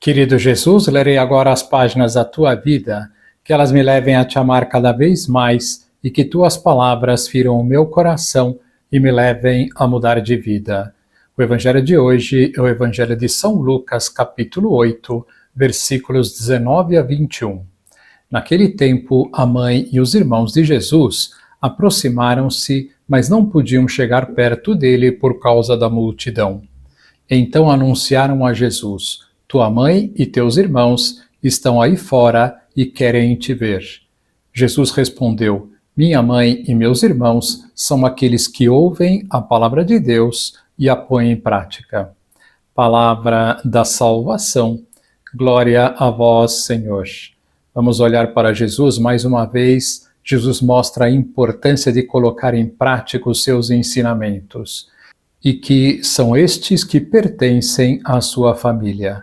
Querido Jesus, lerei agora as páginas da Tua vida, que elas me levem a Te amar cada vez mais e que Tuas palavras firam o meu coração e me levem a mudar de vida. O Evangelho de hoje é o Evangelho de São Lucas, capítulo 8, versículos 19 a 21. Naquele tempo, a mãe e os irmãos de Jesus aproximaram-se, mas não podiam chegar perto dele por causa da multidão. Então anunciaram a Jesus: Tua mãe e teus irmãos estão aí fora e querem te ver. Jesus respondeu: Minha mãe e meus irmãos são aqueles que ouvem a palavra de Deus e a põem em prática. Palavra da salvação. Glória a vós, Senhor. Vamos olhar para Jesus mais uma vez. Jesus mostra a importância de colocar em prática os seus ensinamentos, e que são estes que pertencem à sua família.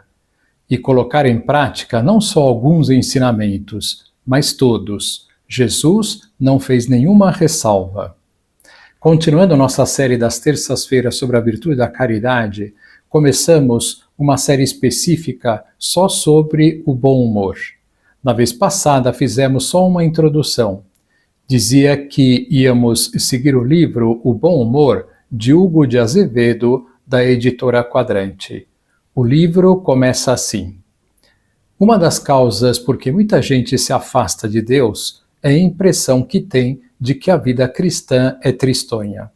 E colocar em prática não só alguns ensinamentos, mas todos. Jesus não fez nenhuma ressalva. Continuando nossa série das terças-feiras sobre a virtude da caridade, começamos uma série específica só sobre o bom humor. Na vez passada fizemos só uma introdução. Dizia que íamos seguir o livro O Bom Humor, de Hugo de Azevedo, da editora Quadrante. O livro começa assim: Uma das causas por que muita gente se afasta de Deus é a impressão que tem de que a vida cristã é tristonha.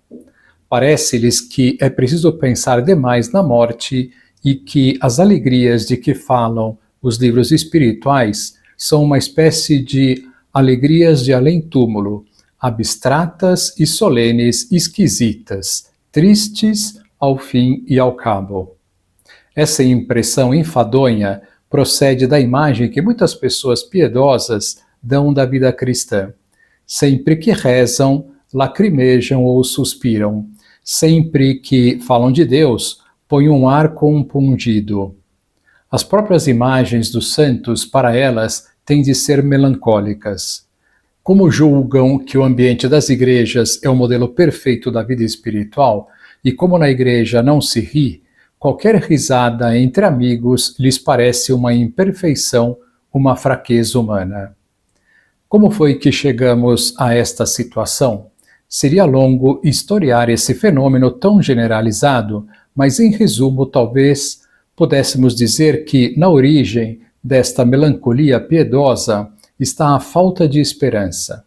Parece-lhes que é preciso pensar demais na morte e que as alegrias de que falam os livros espirituais são uma espécie de alegrias de além-túmulo, abstratas e solenes, esquisitas, tristes ao fim e ao cabo. Essa impressão enfadonha procede da imagem que muitas pessoas piedosas dão da vida cristã. Sempre que rezam, lacrimejam ou suspiram. Sempre que falam de Deus, põem um ar compungido. As próprias imagens dos santos, para elas, têm de ser melancólicas. Como julgam que o ambiente das igrejas é o modelo perfeito da vida espiritual, e como na igreja não se ri, qualquer risada entre amigos lhes parece uma imperfeição, uma fraqueza humana. Como foi que chegamos a esta situação? Seria longo historiar esse fenômeno tão generalizado, mas em resumo, talvez pudéssemos dizer que, na origem desta melancolia piedosa, está a falta de esperança.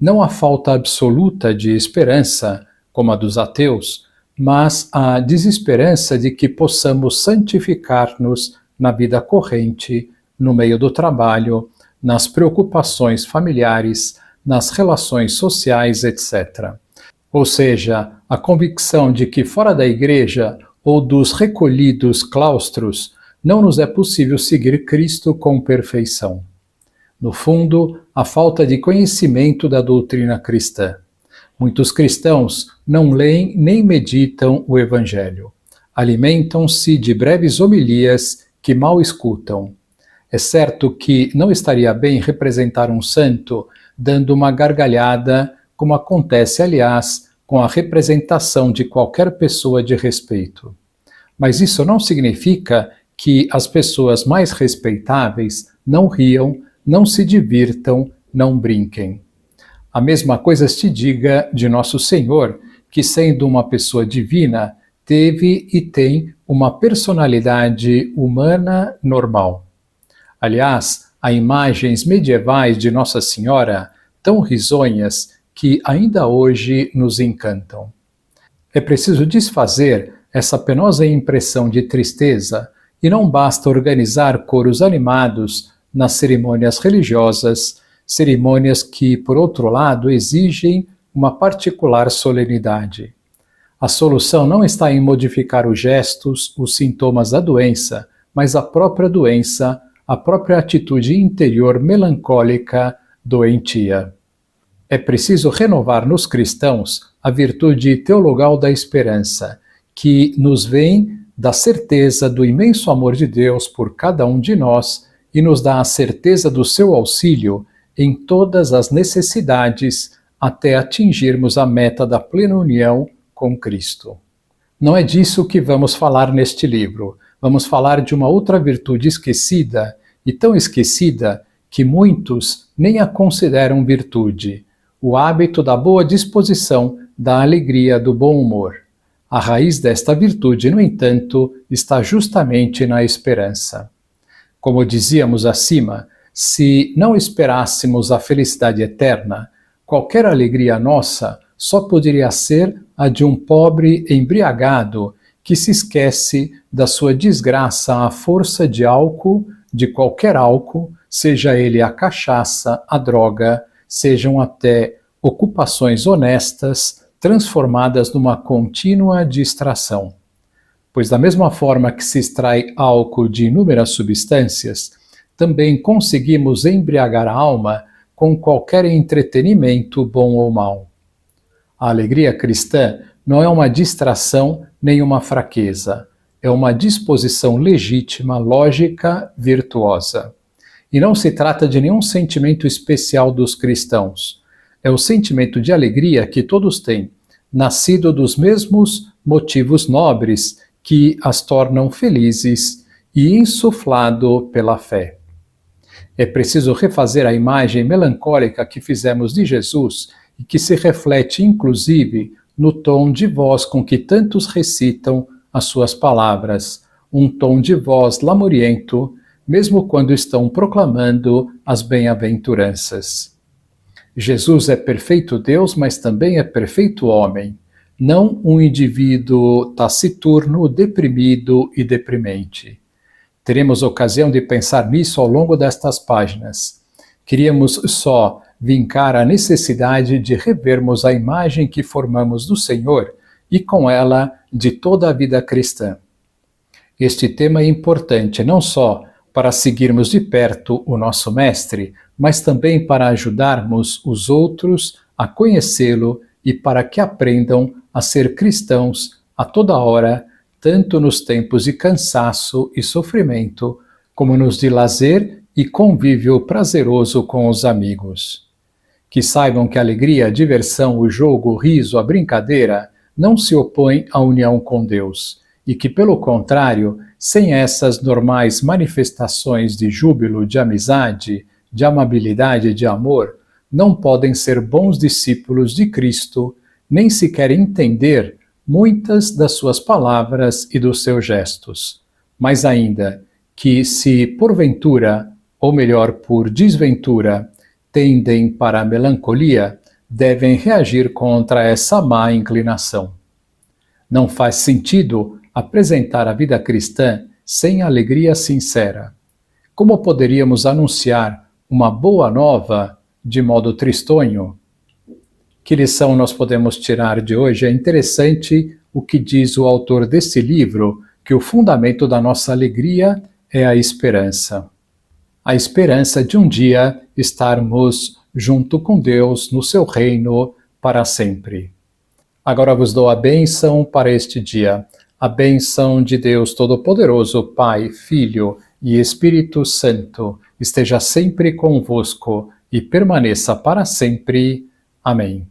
Não a falta absoluta de esperança, como a dos ateus, mas a desesperança de que possamos santificar-nos na vida corrente, no meio do trabalho, nas preocupações familiares, nas relações sociais, etc. Ou seja, a convicção de que fora da igreja ou dos recolhidos claustros não nos é possível seguir Cristo com perfeição. No fundo, a falta de conhecimento da doutrina cristã. Muitos cristãos não leem nem meditam o Evangelho. Alimentam-se de breves homilias que mal escutam. É certo que não estaria bem representar um santo dando uma gargalhada, como acontece, aliás, com a representação de qualquer pessoa de respeito. Mas isso não significa que as pessoas mais respeitáveis não riam, não se divirtam, não brinquem. A mesma coisa se diga de Nosso Senhor, que, sendo uma pessoa divina, teve e tem uma personalidade humana normal. Aliás, há imagens medievais de Nossa Senhora tão risonhas que ainda hoje nos encantam. É preciso desfazer essa penosa impressão de tristeza e não basta organizar coros animados nas cerimônias religiosas, cerimônias que, por outro lado, exigem uma particular solenidade. A solução não está em modificar os gestos, os sintomas da doença, mas a própria doença, a própria atitude interior melancólica, doentia. É preciso renovar nos cristãos a virtude teologal da esperança, que nos vem da certeza do imenso amor de Deus por cada um de nós e nos dá a certeza do seu auxílio em todas as necessidades até atingirmos a meta da plena união com Cristo. Não é disso que vamos falar neste livro, vamos falar de uma outra virtude esquecida, e tão esquecida que muitos nem a consideram virtude: o hábito da boa disposição, da alegria, do bom humor. A raiz desta virtude, no entanto, está justamente na esperança. Como dizíamos acima, se não esperássemos a felicidade eterna, qualquer alegria nossa só poderia ser a de um pobre embriagado que se esquece da sua desgraça à força de álcool, de qualquer álcool, seja ele a cachaça, a droga, sejam até ocupações honestas, transformadas numa contínua distração. Pois da mesma forma que se extrai álcool de inúmeras substâncias, também conseguimos embriagar a alma com qualquer entretenimento, bom ou mau. A alegria cristã não é uma distração nem uma fraqueza, é uma disposição legítima, lógica, virtuosa. E não se trata de nenhum sentimento especial dos cristãos. É o sentimento de alegria que todos têm, nascido dos mesmos motivos nobres que as tornam felizes e insuflado pela fé. É preciso refazer a imagem melancólica que fizemos de Jesus e que se reflete, inclusive, no tom de voz com que tantos recitam as suas palavras, um tom de voz lamuriento, mesmo quando estão proclamando as bem-aventuranças. Jesus é perfeito Deus, mas também é perfeito homem, não um indivíduo taciturno, deprimido e deprimente. Teremos ocasião de pensar nisso ao longo destas páginas. Queríamos só vincar a necessidade de revermos a imagem que formamos do Senhor e com ela de toda a vida cristã. Este tema é importante não só para seguirmos de perto o nosso Mestre, mas também para ajudarmos os outros a conhecê-lo e para que aprendam a ser cristãos a toda hora, tanto nos tempos de cansaço e sofrimento, como nos de lazer e convívio prazeroso com os amigos. Que saibam que a alegria, a diversão, o jogo, o riso, a brincadeira não se opõem à união com Deus, e que, pelo contrário, sem essas normais manifestações de júbilo, de amizade, de amabilidade e de amor, não podem ser bons discípulos de Cristo, nem sequer entender muitas das suas palavras e dos seus gestos. Mas ainda, que se porventura, ou melhor, por desventura, tendem para a melancolia, devem reagir contra essa má inclinação. Não faz sentido apresentar a vida cristã sem alegria sincera. Como poderíamos anunciar uma boa nova de modo tristonho? Que lição nós podemos tirar de hoje? É interessante o que diz o autor desse livro, que o fundamento da nossa alegria é a esperança. A esperança de um dia estarmos junto com Deus no seu reino para sempre. Agora vos dou a bênção para este dia. A bênção de Deus Todo-Poderoso, Pai, Filho e Espírito Santo, esteja sempre convosco e permaneça para sempre. Amém.